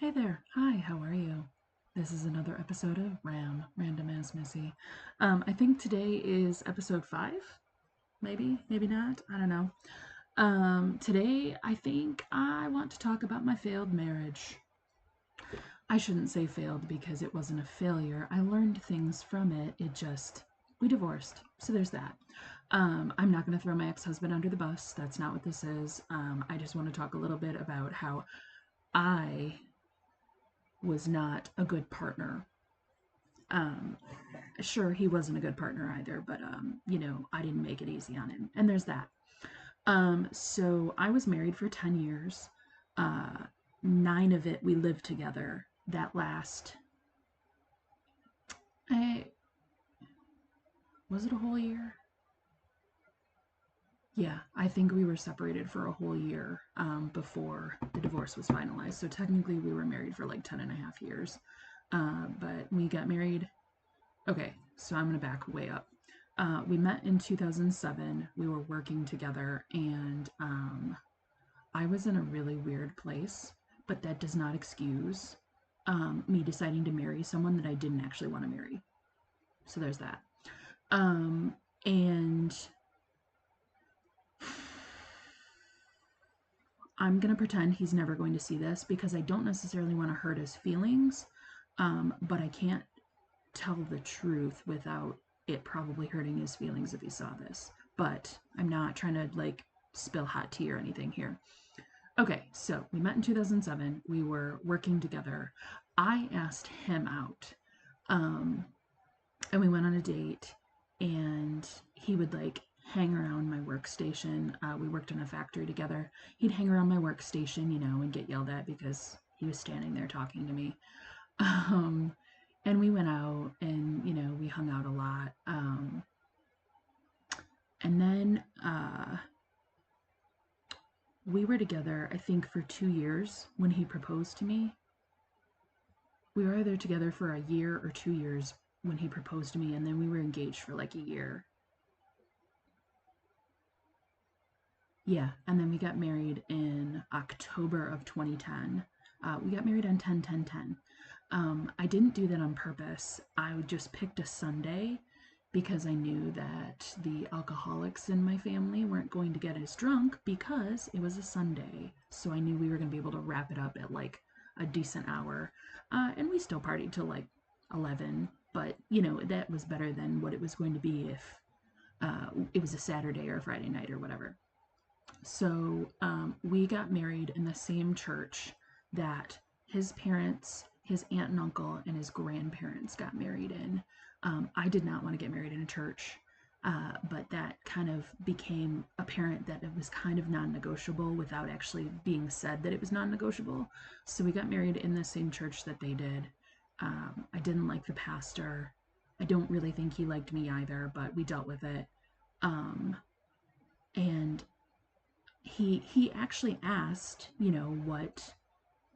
Hey there. Hi, how are you? This is another episode of Random as Missy. I think today is episode 5. Maybe not. I don't know. Today I think I want to talk about my failed marriage. I shouldn't say failed because it wasn't a failure. I learned things from it. We divorced. So there's that. I'm not going to throw my ex husband under the bus. That's not what this is. I just want to talk a little bit about how I was not a good partner. Um, sure, he wasn't a good partner either, but I didn't make it easy on him, and there's that. So I was married for 10 years. Uh, 9 of it we lived together. That last, I was it a whole year? Yeah, I think we were separated for a whole year before the divorce was finalized. So technically, we were married for like 10 and a half years. But we got married. Okay, so I'm going to back way up. We met in 2007. We were working together, and I was in a really weird place, but that does not excuse me deciding to marry someone that I didn't actually want to marry. So there's that. And I'm going to pretend he's never going to see this because I don't necessarily want to hurt his feelings, but I can't tell the truth without it probably hurting his feelings if he saw this. But I'm not trying to like spill hot tea or anything here. Okay, so we met in 2007. We were working together. I asked him out, um, and we went on a date, and he would like hang around my workstation. We worked in a factory together. He'd hang around my workstation, and get yelled at because he was standing there talking to me. Um, and we went out and, we hung out a lot. And then we were together, I think, for 2 years when he proposed to me. We were either together for a year or 2 years when he proposed to me, and then we were engaged for like a year. Yeah, and then we got married in October of 2010. We got married on 10/10/10. I didn't do that on purpose. I just picked a Sunday because I knew that the alcoholics in my family weren't going to get as drunk because it was a Sunday. So I knew we were going to be able to wrap it up at like a decent hour. And we still partied till like 11, but that was better than what it was going to be if it was a Saturday or a Friday night or whatever. So we got married in the same church that his parents, his aunt and uncle, and his grandparents got married in. I did not want to get married in a church, but that kind of became apparent that it was kind of non negotiable without actually being said that it was non negotiable. So we got married in the same church that they did. I didn't like the pastor. I don't really think he liked me either, but we dealt with it. And he actually asked, what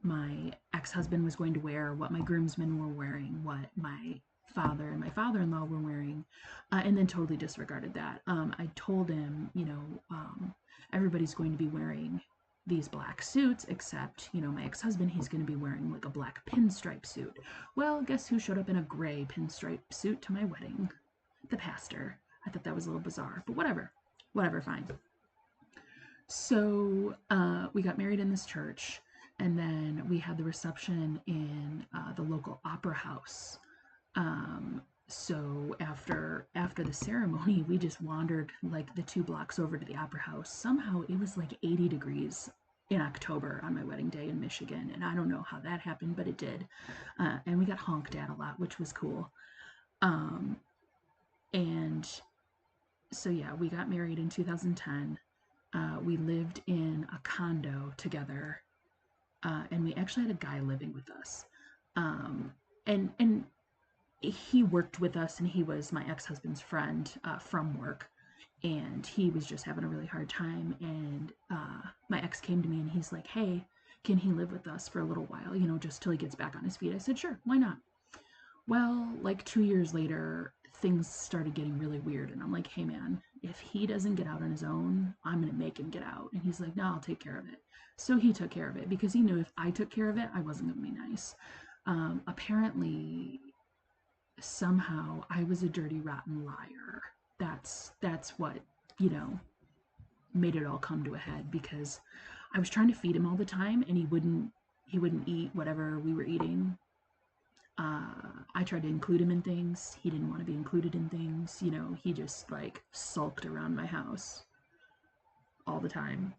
my ex-husband was going to wear, what my groomsmen were wearing, what my father and my father-in-law were wearing, and then totally disregarded that. I told him, everybody's going to be wearing these black suits except, my ex-husband, he's going to be wearing like a black pinstripe suit. Well, guess who showed up in a gray pinstripe suit to my wedding? The pastor. I thought that was a little bizarre, but whatever, fine. So we got married in this church, and then we had the reception in the local opera house. So after the ceremony, we just wandered like the 2 blocks over to the opera house. Somehow it was like 80 degrees in October on my wedding day in Michigan, and I don't know how that happened, but it did. And we got honked at a lot, which was cool. And so yeah, we got married in 2010. We lived in a condo together, and we actually had a guy living with us. And he worked with us, and he was my ex-husband's friend from work, and he was just having a really hard time. And my ex came to me, and he's like, "Hey, can he live with us for a little while? Just till he gets back on his feet." I said, "Sure, why not?" Well, like 2 years later, things started getting really weird, and I'm like, "Hey, man, if he doesn't get out on his own, I'm going to make him get out. And he's like, no, I'll take care of it. So he took care of it because he knew if I took care of it, I wasn't going to be nice. Apparently, somehow I was a dirty, rotten liar. That's what, you know, made it all come to a head because I was trying to feed him all the time and he wouldn't eat whatever we were eating. I tried to include him in things. He didn't want to be included in things. You know, he just like sulked around my house all the time.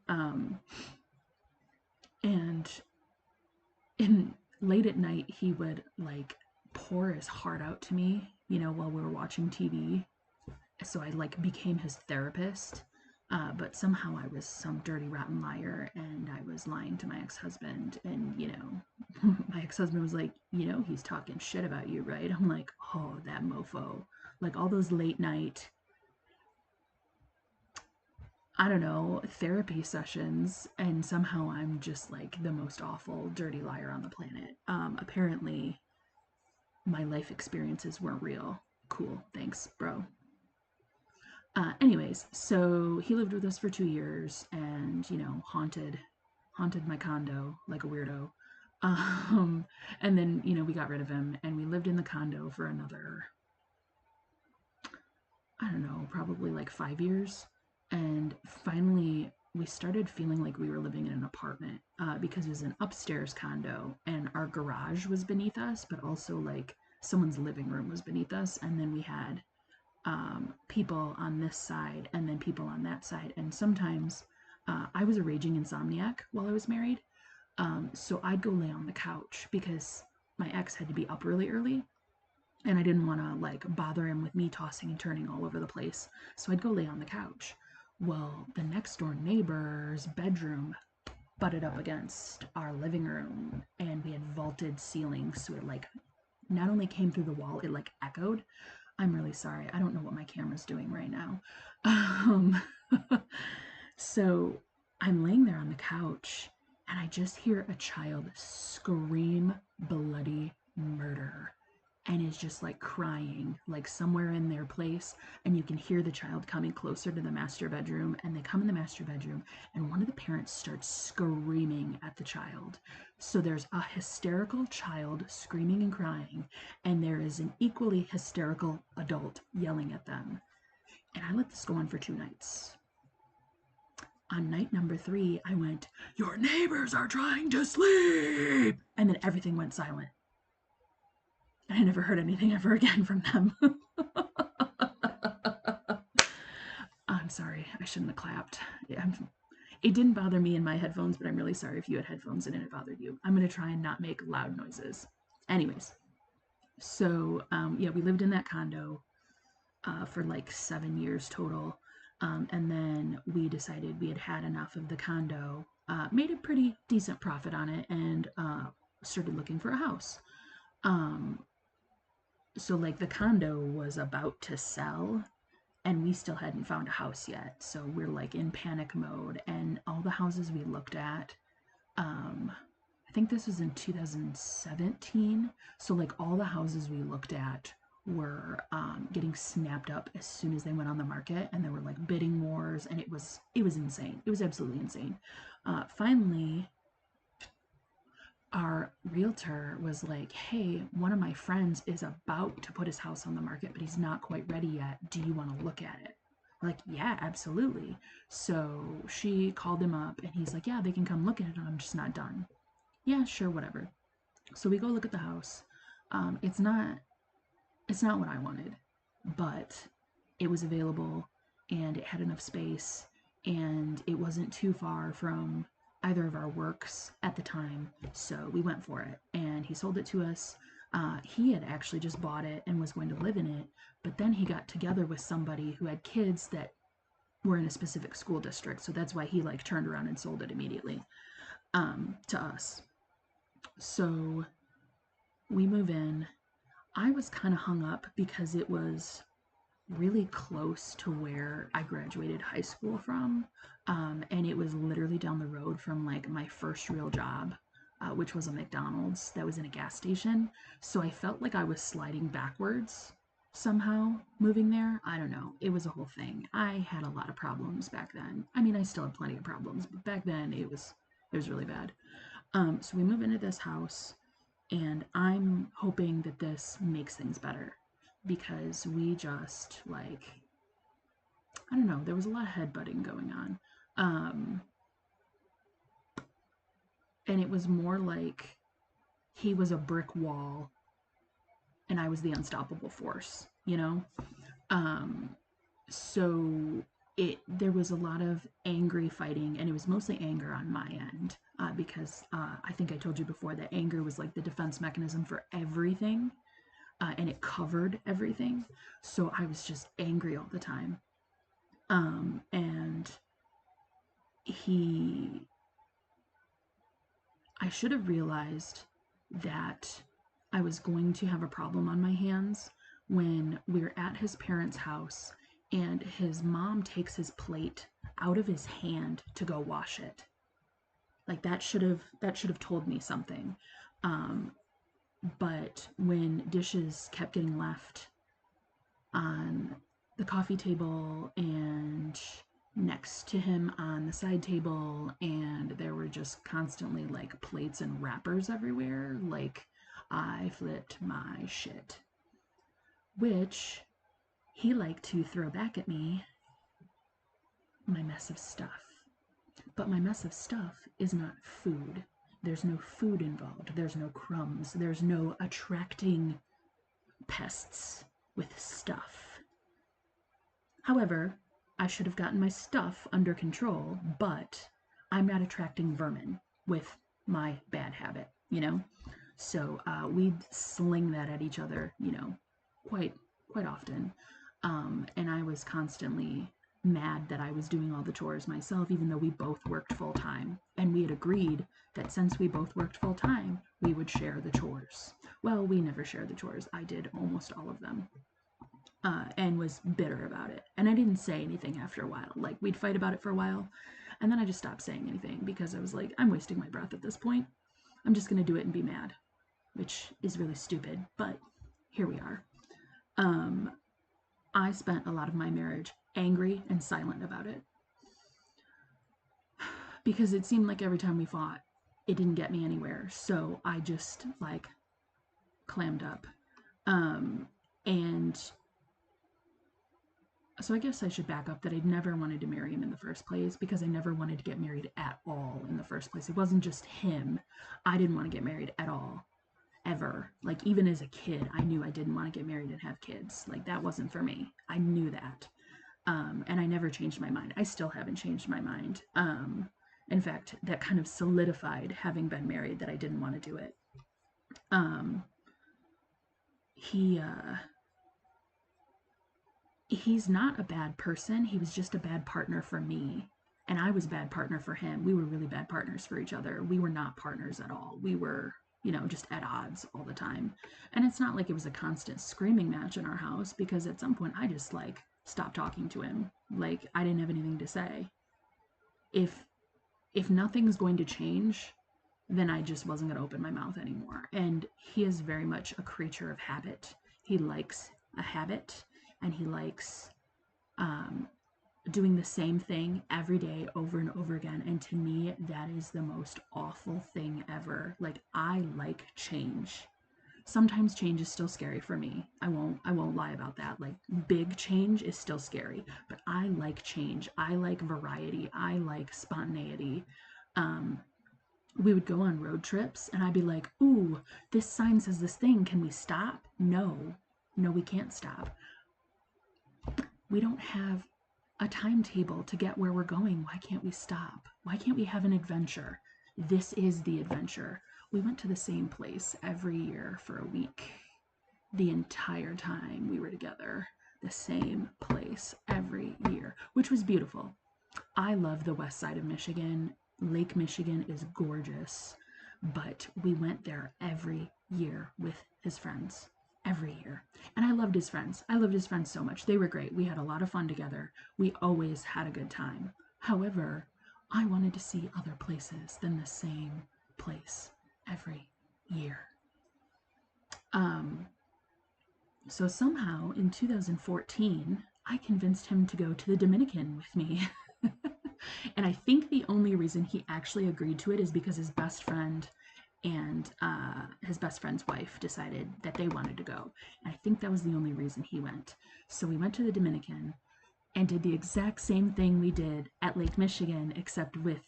And in late at night, he would like pour his heart out to me, you know, while we were watching TV. So I like became his therapist. But somehow I was some dirty, rotten liar, and I was lying to my ex-husband. And you know, my ex-husband was like, you know, he's talking shit about you, right? I'm like, oh, that mofo. Like all those late night, I don't know, therapy sessions, and somehow I'm just like the most awful, dirty liar on the planet. Apparently, my life experiences weren't real. Cool, thanks, bro. Anyways, so he lived with us for 2 years, and you know, haunted my condo like a weirdo. Um, and then you know we got rid of him, and we lived in the condo for another, I don't know, probably like 5 years. And finally, we started feeling like we were living in an apartment because it was an upstairs condo, and our garage was beneath us, but also like someone's living room was beneath us, and then we had people on this side and then people on that side. And sometimes I was a raging insomniac while I was married. So I'd go lay on the couch because my ex had to be up really early and I didn't want to like bother him with me tossing and turning all over the place. So I'd go lay on the couch. Well, the next door neighbor's bedroom butted up against our living room and we had vaulted ceilings. So it like not only came through the wall, it like echoed. I'm really sorry. I don't know what my camera's doing right now. Um, so I'm laying there on the couch and I just hear a child scream bloody murder and is just like crying, like somewhere in their place. And you can hear the child coming closer to the master bedroom. And they come in the master bedroom, and one of the parents starts screaming at the child. So there's a hysterical child screaming and crying, and there is an equally hysterical adult yelling at them. And I let this go on for 2 nights. On night number 3, I went, "Your neighbors are trying to sleep!" And then everything went silent. I never heard anything ever again from them. I'm sorry. I shouldn't have clapped. It didn't bother me in my headphones, but I'm really sorry if you had headphones and it bothered you. I'm going to try and not make loud noises. Anyways, so yeah, we lived in that condo for like 7 years total. And then we decided we had had enough of the condo, made a pretty decent profit on it, and started looking for a house. Um, so like the condo was about to sell and we still hadn't found a house yet, so we're like in panic mode. And all the houses we looked at, I think this was in 2017, so like all the houses we looked at were getting snapped up as soon as they went on the market, and there were like bidding wars, and it was insane. It was absolutely insane. Finally, our realtor was like, "Hey, one of my friends is about to put his house on the market, but he's not quite ready yet. Do you want to look at it?" We're like, "Yeah, absolutely." So she called him up and he's like, "Yeah, they can come look at it. I'm just not done." Yeah, sure, whatever. So we go look at the house. It's not what I wanted, but it was available and it had enough space and it wasn't too far from either of our works at the time. So we went for it and he sold it to us. He had actually just bought it and was going to live in it, but then he got together with somebody who had kids that were in a specific school district. So that's why he like turned around and sold it immediately to us. So we move in. I was kind of hung up because it was really close to where I graduated high school from. And it was literally down the road from like my first real job, which was a McDonald's that was in a gas station. So I felt like I was sliding backwards. somehow moving there. I don't know. It was a whole thing. I had a lot of problems back then. I mean, I still have plenty of problems, but back then it was really bad. So we move into this house, and I'm hoping that this makes things better because we just like, I don't know, there was a lot of headbutting going on. And it was more like he was a brick wall and I was the unstoppable force, you know? Um, so there was a lot of angry fighting, and it was mostly anger on my end because I think I told you before that anger was like the defense mechanism for everything, and it covered everything. So I was just angry all the time. And he, I should have realized that I was going to have a problem on my hands when we're at his parents' house and his mom takes his plate out of his hand to go wash it. Like that should have told me something. Um, but when dishes kept getting left on the coffee table and next to him on the side table, and there were just constantly like plates and wrappers everywhere, like I flipped my shit. Which he liked to throw back at me my mess of stuff. But my mess of stuff is not food. There's no food involved. There's no crumbs. There's no attracting pests with stuff. However, I should have gotten my stuff under control, but I'm not attracting vermin with my bad habit, you know? So we'd sling that at each other, you know, quite quite often. And I was constantly mad that I was doing all the chores myself, even though we both worked full time. And we had agreed that since we both worked full time, we would share the chores. Well, we never shared the chores. I did almost all of them. And was bitter about it. And I didn't say anything after a while. Like, we'd fight about it for a while, and then I just stopped saying anything because I was like, I'm wasting my breath at this point. I'm just going to do it and be mad, which is really stupid, but here we are. Um, I spent a lot of my marriage angry and silent about it because it seemed like every time we fought, it didn't get me anywhere. So I just like clammed up. And so I guess I should back up that I'd never wanted to marry him in the first place because I never wanted to get married at all in the first place. It wasn't just him. I didn't want to get married at all, ever. Like, even as a kid, I knew I didn't want to get married and have kids. Like, that wasn't for me. I knew that. And I never changed my mind. I still haven't changed my mind. In fact, that kind of solidified having been married that I didn't want to do it. Um, he, he's not a bad person. He was just a bad partner for me. And I was a bad partner for him. We were really bad partners for each other. We were not partners at all. We were, you know, just at odds all the time. And it's not like it was a constant screaming match in our house because at some point I just like stopped talking to him. Like, I didn't have anything to say. If if nothing's going to change, then I just wasn't going to open my mouth anymore. And he is very much a creature of habit. He likes a habit, and he likes um, doing the same thing every day over and over again. And to me, that is the most awful thing ever. Like, I like change. Sometimes change is still scary for me. I won't lie about that. Like, big change is still scary, but I like change. I like variety. I like spontaneity. Um, we would go on road trips and I'd be like, "Ooh, this sign says this thing. Can we stop?" No. No, we can't stop. We don't have a timetable to get where we're going. Why can't we stop? Why can't we have an adventure? This is the adventure. We went to the same place every year for a week. The entire time we were together. The same place every year, which was beautiful. I love the west side of Michigan. Lake Michigan is gorgeous, but we went there every year with his friends. Every year. And I loved his friends. I loved his friends so much. They were great. We had a lot of fun together. We always had a good time. However, I wanted to see other places than the same place every year. So So somehow in 2014, I convinced him to go to the Dominican with me. And I think the only reason he actually agreed to it is because his best friend and his best friend's wife decided that they wanted to go. And I think that was the only reason he went. So we went to the Dominican and did the exact same thing we did at Lake Michigan, except with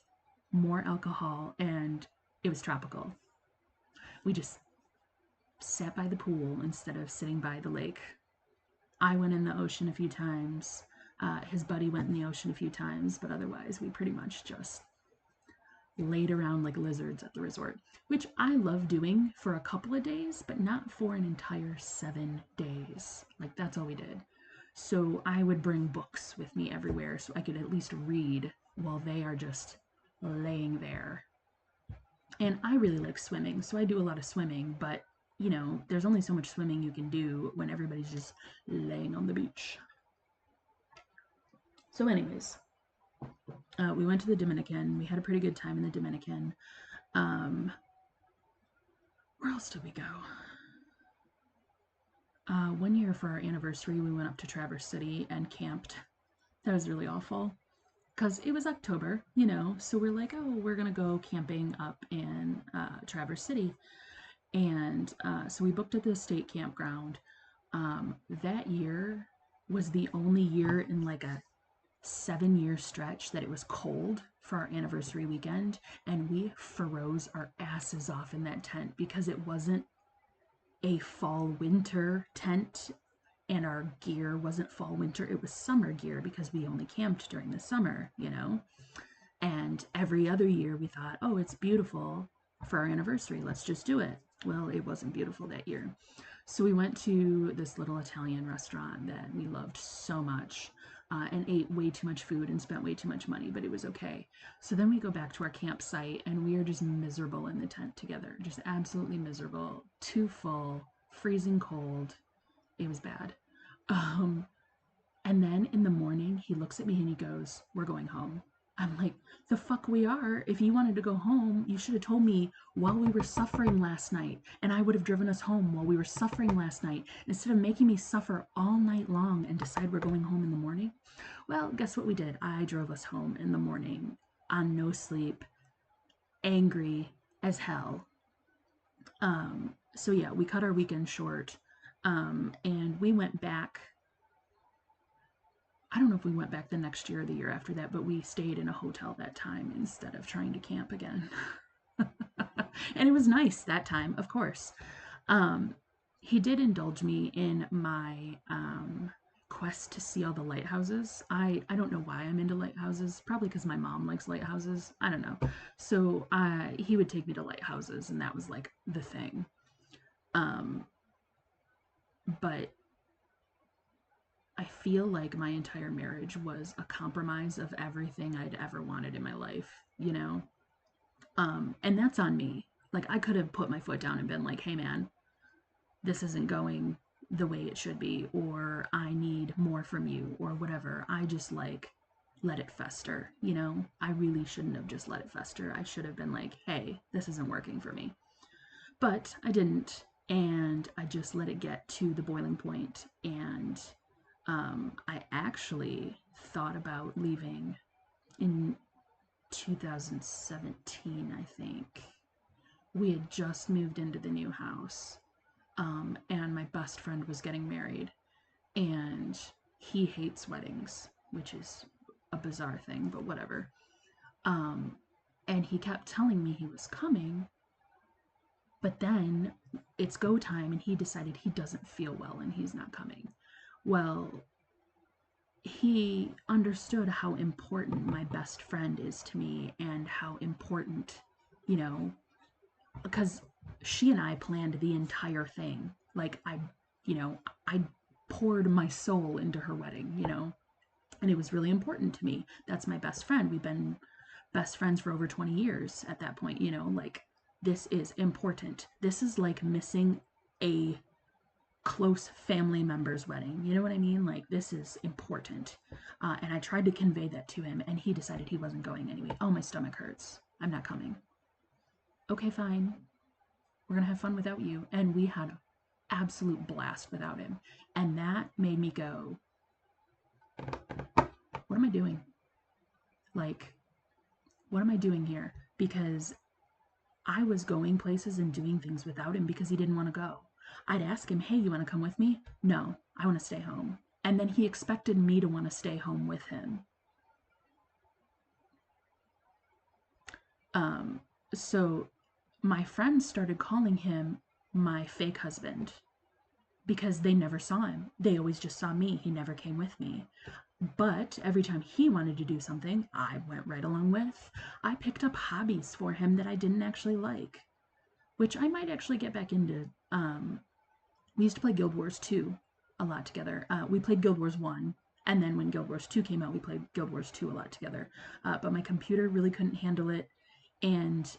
more alcohol, and it was tropical. We just sat by the pool instead of sitting by the lake. I went in the ocean a few times. His buddy went in the ocean a few times, but otherwise, we pretty much just laid around like lizards at the resort, which I love doing for a couple of days, but not for an entire 7 days. Like, that's all we did. So I would bring books with me everywhere so I could at least read while they are just laying there. And I really like swimming, so I do a lot of swimming, but there's only so much swimming you can do when everybody's just laying on the beach. So, anyways, we went to the Dominican. We had a pretty good time in the Dominican. Where else did we go? One year for our anniversary, we went up to Traverse City and camped. That was really awful because it was October, so we're like, oh, we're going to go camping up in Traverse City. And so we booked at the state campground. That year was the only year in like a 7-year stretch that it was cold for our anniversary weekend, and we froze our asses off in that tent because it wasn't a fall winter tent and our gear wasn't fall winter, it was summer gear because we only camped during the summer, and every other year we thought, oh, it's beautiful for our anniversary, let's just do it. Well, it wasn't beautiful that year. So we went to this little Italian restaurant that we loved so much, and ate way too much food and spent way too much money, but it was okay. So then we go back to our campsite and we are just miserable in the tent together, just absolutely miserable, too full, freezing cold. It was bad. Um, and then in the morning, he looks at me and he goes, "We're going home." I'm like, "The fuck we are. If you wanted to go home, you should have told me while we were suffering last night, and I would have driven us home while we were suffering last night, instead of making me suffer all night long and decide we're going home in the morning." Well, guess what we did? I drove us home in the morning on no sleep, angry as hell. So yeah, we cut our weekend short, and we went back. I don't know if we went back the next year or the year after that, but we stayed in a hotel that time instead of trying to camp again. And it was nice that time, of course. He did indulge me in my quest to see all the lighthouses. I don't know why I'm into lighthouses. Probably because my mom likes lighthouses. I don't know. So he would take me to lighthouses, and that was like the thing. But I feel like my entire marriage was a compromise of everything I'd ever wanted in my life. And that's on me. Like, I could have put my foot down and been like, "Hey man, this isn't going the way it should be," or "I need more from you," or whatever. I just like let it fester. I really shouldn't have just let it fester. I should have been like, "Hey, this isn't working for me." But I didn't, and I just let it get to the boiling point, and I actually thought about leaving in 2017, I think. We had just moved into the new house, and my best friend was getting married, and he hates weddings, which is a bizarre thing, but whatever. And he kept telling me he was coming, but then it's go time, and he decided he doesn't feel well and he's not coming. Well, he understood how important my best friend is to me and how important, you know, because she and I planned the entire thing. Like, I poured my soul into her wedding, and it was really important to me. That's my best friend. We've been best friends for over 20 years at that point, like, this is important. This is like missing a close family member's wedding. You know what I mean? Like, this is important. And I tried to convey that to him, and he decided he wasn't going anyway. Oh, my stomach hurts. I'm not coming. Okay, fine. We're going to have fun without you. And we had absolute blast without him. And that made me go, what am I doing? Like, what am I doing here? Because I was going places and doing things without him because he didn't want to go. I'd ask him, hey, you want to come with me? No, I want to stay home. And then he expected me to want to stay home with him. So my friends started calling him my fake husband because they never saw him. They always just saw me. He never came with me. But every time he wanted to do something, I went right along with. I picked up hobbies for him that I didn't actually like, which I might actually get back into. We used to play Guild Wars 2 a lot together. We played Guild Wars 1, and then when Guild Wars 2 came out, we played Guild Wars 2 a lot together. But my computer really couldn't handle it, and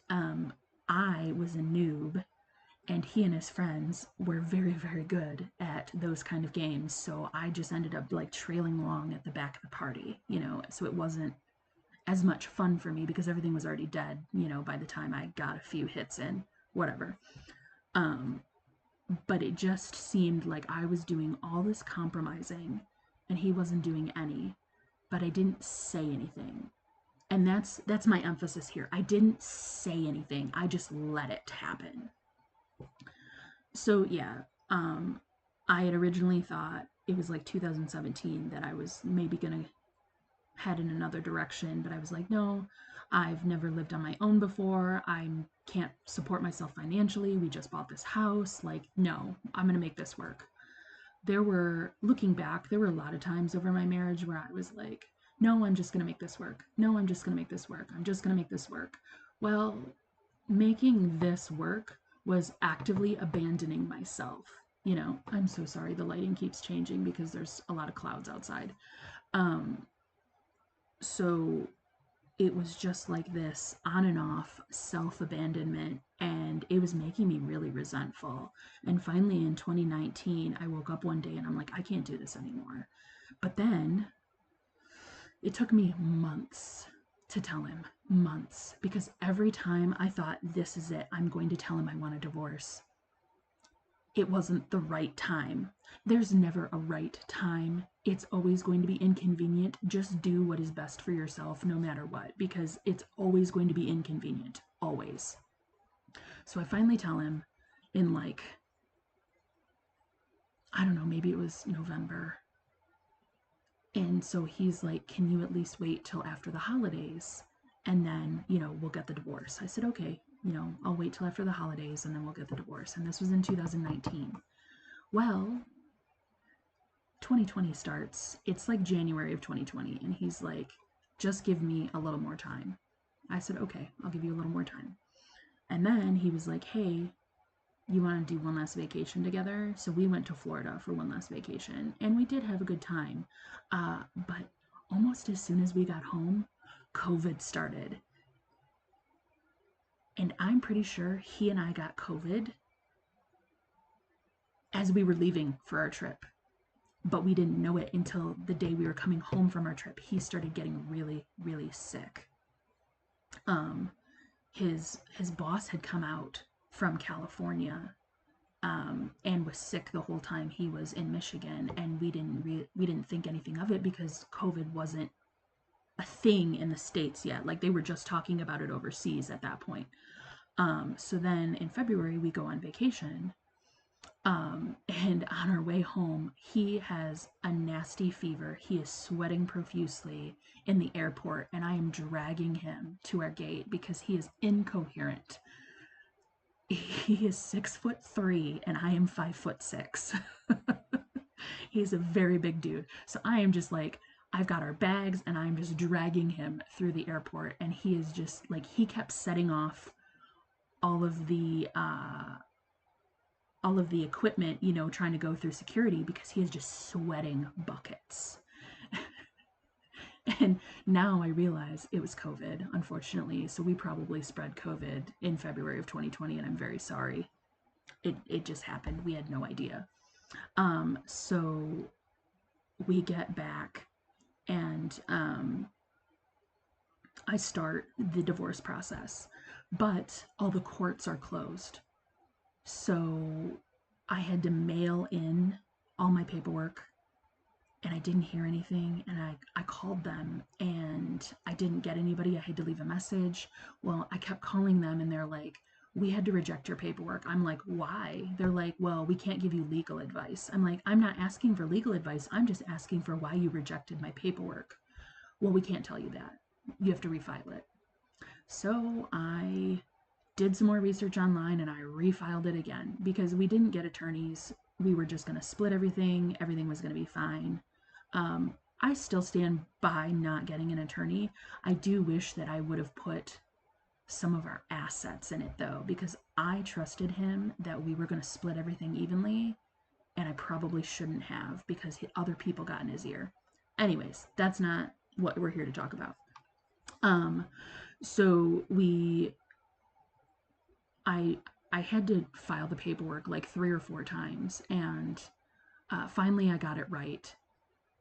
I was a noob, and he and his friends were very, very good at those kind of games. So I just ended up like trailing along at the back of the party, you know, so it wasn't as much fun for me because everything was already dead, you know, by the time I got a few hits in, whatever. But it just seemed like I was doing all this compromising and he wasn't doing any, but I didn't say anything. And that's my emphasis here. I didn't say anything. I just let it happen. So yeah, I had originally thought it was like 2017 that I was maybe gonna head in another direction, but I was like, no, I've never lived on my own before. I can't support myself financially. We just bought this house. Like, no, I'm gonna make this work. Looking back, there were a lot of times over my marriage where I was like, no, I'm just gonna make this work. No, I'm just gonna make this work. I'm just gonna make this work. Well, making this work was actively abandoning myself. You know, I'm so sorry the lighting keeps changing because there's a lot of clouds outside. So it was just like this on and off self abandonment, and it was making me really resentful. And finally, in 2019, I woke up one day and I'm like, I can't do this anymore. But then it took me months to tell him, months, because every time I thought, this is it, I'm going to tell him I want a divorce, it wasn't the right time. There's never a right time. It's always going to be inconvenient. Just do what is best for yourself no matter what, because it's always going to be inconvenient. Always. So I finally tell him in like, I don't know, maybe it was November. And so he's like, can you at least wait till after the holidays? And then, you know, we'll get the divorce. I said, okay, you know, I'll wait till after the holidays and then we'll get the divorce. And this was in 2019. Well, 2020 starts. It's like January of 2020. And he's like, just give me a little more time. I said, okay, I'll give you a little more time. And then he was like, hey, you want to do one last vacation together? So we went to Florida for one last vacation. And we did have a good time. But almost as soon as we got home, COVID started. And I'm pretty sure he and I got COVID as we were leaving for our trip. But we didn't know it until the day we were coming home from our trip. He started getting really, really sick. His boss had come out from California and was sick the whole time he was in Michigan, and we didn't think anything of it because COVID wasn't a thing in the States yet. Like, they were just talking about it overseas at that point. So then in February we go on vacation. And on our way home, he has a nasty fever. He is sweating profusely in the airport, and I am dragging him to our gate because he is incoherent. He is 6'3" and I am 5'6". He's a very big dude. So I am just like, I've got our bags and I'm just dragging him through the airport, and he is just like, he kept setting off all of the equipment, you know, trying to go through security because he is just sweating buckets. And now I realize it was COVID, unfortunately. So we probably spread COVID in February of 2020, and I'm very sorry. It just happened. We had no idea. So we get back, and I start the divorce process, but all the courts are closed. So I had to mail in all my paperwork and I didn't hear anything. And I called them and I didn't get anybody. I had to leave a message. Well, I kept calling them and they're like, we had to reject your paperwork. I'm like, why? They're like, well, we can't give you legal advice. I'm like, I'm not asking for legal advice. I'm just asking for why you rejected my paperwork. Well, we can't tell you that. You have to refile it. So I did some more research online and I refiled it again because we didn't get attorneys. We were just going to split everything. Everything was going to be fine. I still stand by not getting an attorney. I do wish that I would have put some of our assets in it though, because I trusted him that we were going to split everything evenly, and I probably shouldn't have because other people got in his ear. Anyways, that's not what we're here to talk about. So I I had to file the paperwork like 3 or 4 times, and finally I got it right.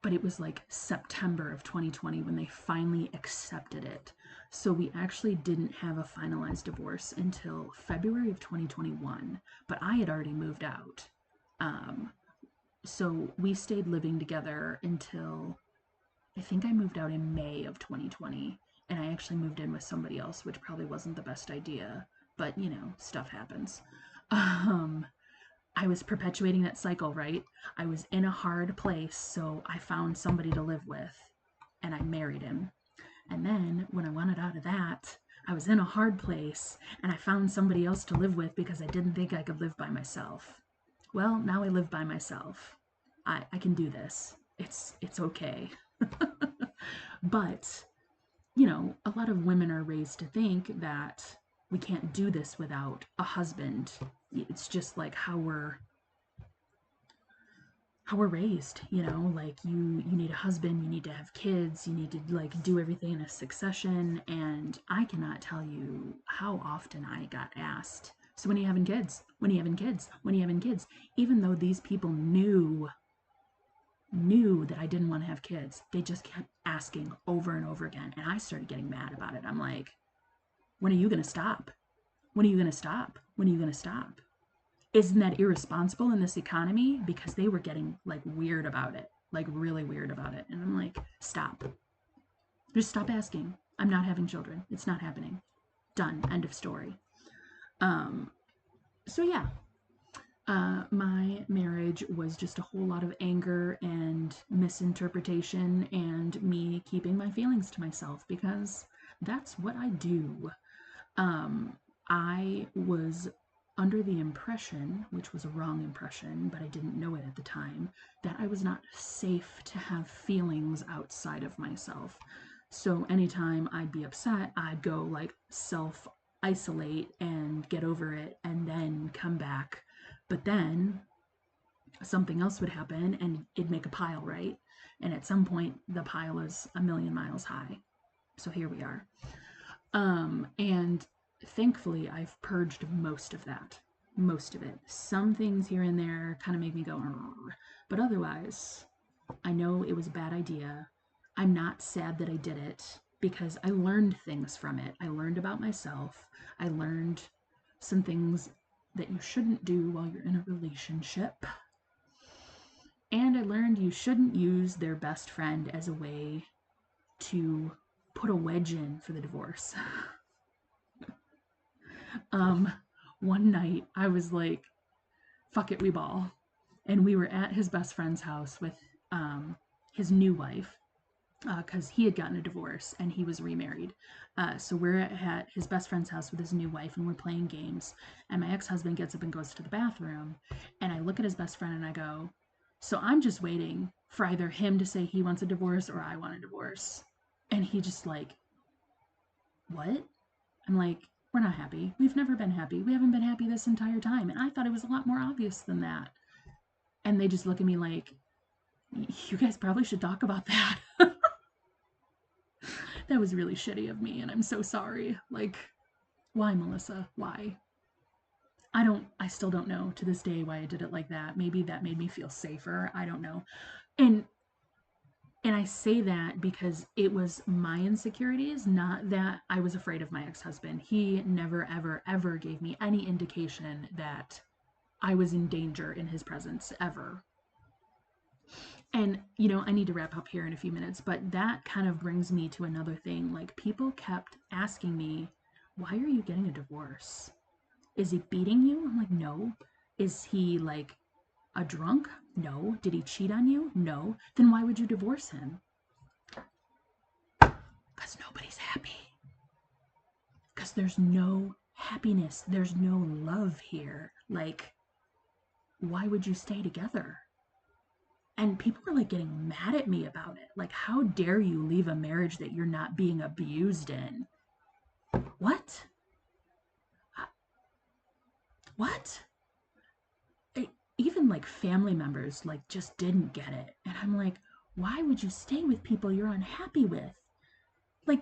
But it was like September of 2020 when they finally accepted it. So we actually didn't have a finalized divorce until February of 2021, but I had already moved out. Um, so we stayed living together until I think I moved out in May of 2020, and I actually moved in with somebody else, which probably wasn't the best idea, but stuff happens. Um, I was perpetuating that cycle, right? I was in a hard place, so I found somebody to live with and I married him. And then when I wanted out of that, I was in a hard place and I found somebody else to live with because I didn't think I could live by myself. Well, now I live by myself. I can do this. It's okay. But, a lot of women are raised to think that we can't do this without a husband. It's just like how we're raised, like you need a husband, you need to have kids, you need to like do everything in a succession. And I cannot tell you how often I got asked, so when are you having kids, when are you having kids, when are you having kids, even though these people knew that I didn't want to have kids. They just kept asking over and over again, and I started getting mad about it. I'm like, when are you going to stop, when are you going to stop, when are you going to stop? Isn't that irresponsible in this economy? Because they were getting like weird about it, like really weird about it. And I'm like, stop. Just stop asking. I'm not having children. It's not happening. Done. End of story. So yeah, my marriage was just a whole lot of anger and misinterpretation and me keeping my feelings to myself because that's what I do. I was under the impression, which was a wrong impression, but I didn't know it at the time, that I was not safe to have feelings outside of myself. So anytime I'd be upset, I'd go like self isolate and get over it and then come back. But then something else would happen and it'd make a pile, right? And at some point, the pile is a million miles high. So here we are. And thankfully, I've purged most of that. Most of it. Some things here and there kind of make me go, "Arr." But otherwise, I know it was a bad idea. I'm not sad that I did it because I learned things from it. I learned about myself. I learned some things that you shouldn't do while you're in a relationship. And I learned you shouldn't use their best friend as a way to put a wedge in for the divorce. One night I was like, fuck it, we ball. And we were at his best friend's house with his new wife because he had gotten a divorce and he was remarried. So we're at his best friend's house with his new wife and we're playing games. And my ex-husband gets up and goes to the bathroom. And I look at his best friend and I go, so I'm just waiting for either him to say he wants a divorce or I want a divorce. And he just like, what? I'm like, we're not happy. We've never been happy. We haven't been happy this entire time. And I thought it was a lot more obvious than that. And they just look at me like, you guys probably should talk about that. That was really shitty of me. And I'm so sorry. Like, why, Melissa? Why? I still don't know to this day why I did it like that. Maybe that made me feel safer. I don't know. And I say that because it was my insecurities, not that I was afraid of my ex-husband. He never, ever, ever gave me any indication that I was in danger in his presence ever. And, you know, I need to wrap up here in a few minutes, but that kind of brings me to another thing. Like, people kept asking me, why are you getting a divorce? Is he beating you? I'm like, no. Is he like a drunk? No. Did he cheat on you? No. Then why would you divorce him? Because nobody's happy. Because there's no happiness. There's no love here. Like, why would you stay together? And people were like getting mad at me about it. Like, how dare you leave a marriage that you're not being abused in? What? What? Even like family members like just didn't get it. And I'm like, why would you stay with people you're unhappy with? Like,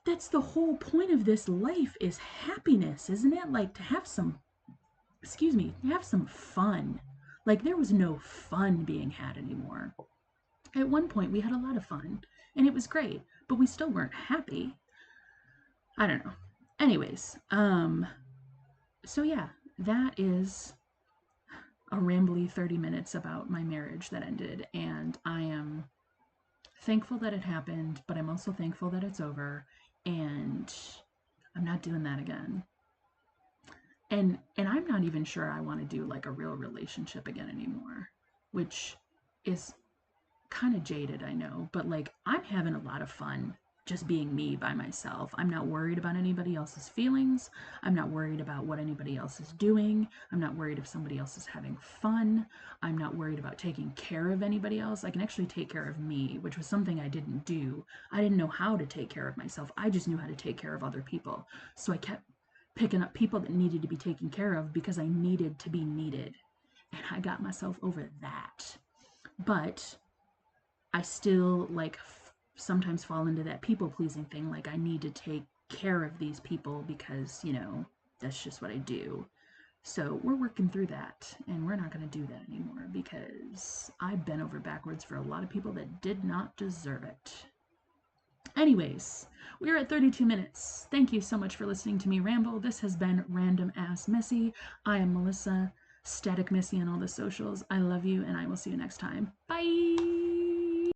that's the whole point of this life, is happiness, isn't it? Like, to have some, excuse me, have some fun. Like, there was no fun being had anymore. At one point we had a lot of fun and it was great, but we still weren't happy. I don't know. Anyways, so yeah, that is a rambly 30 minutes about my marriage that ended, and I am thankful that it happened, but I'm also thankful that it's over, and I'm not doing that again. And I'm not even sure I want to do like a real relationship again anymore, which is kind of jaded, I know, but like, I'm having a lot of fun just being me by myself. I'm not worried about anybody else's feelings. I'm not worried about what anybody else is doing. I'm not worried if somebody else is having fun. I'm not worried about taking care of anybody else. I can actually take care of me, which was something I didn't do. I didn't know how to take care of myself. I just knew how to take care of other people. So I kept picking up people that needed to be taken care of because I needed to be needed. And I got myself over that. But I still like sometimes fall into that people pleasing thing. Like, I need to take care of these people because, you know, that's just what I do. So we're working through that, and we're not going to do that anymore because I bent over backwards for a lot of people that did not deserve it. Anyways, we're at 32 minutes. Thank you so much for listening to me ramble. This has been Random Ass Missi. I am Melissa, Static Missi on all the socials. I love you, and I will see you next time. Bye!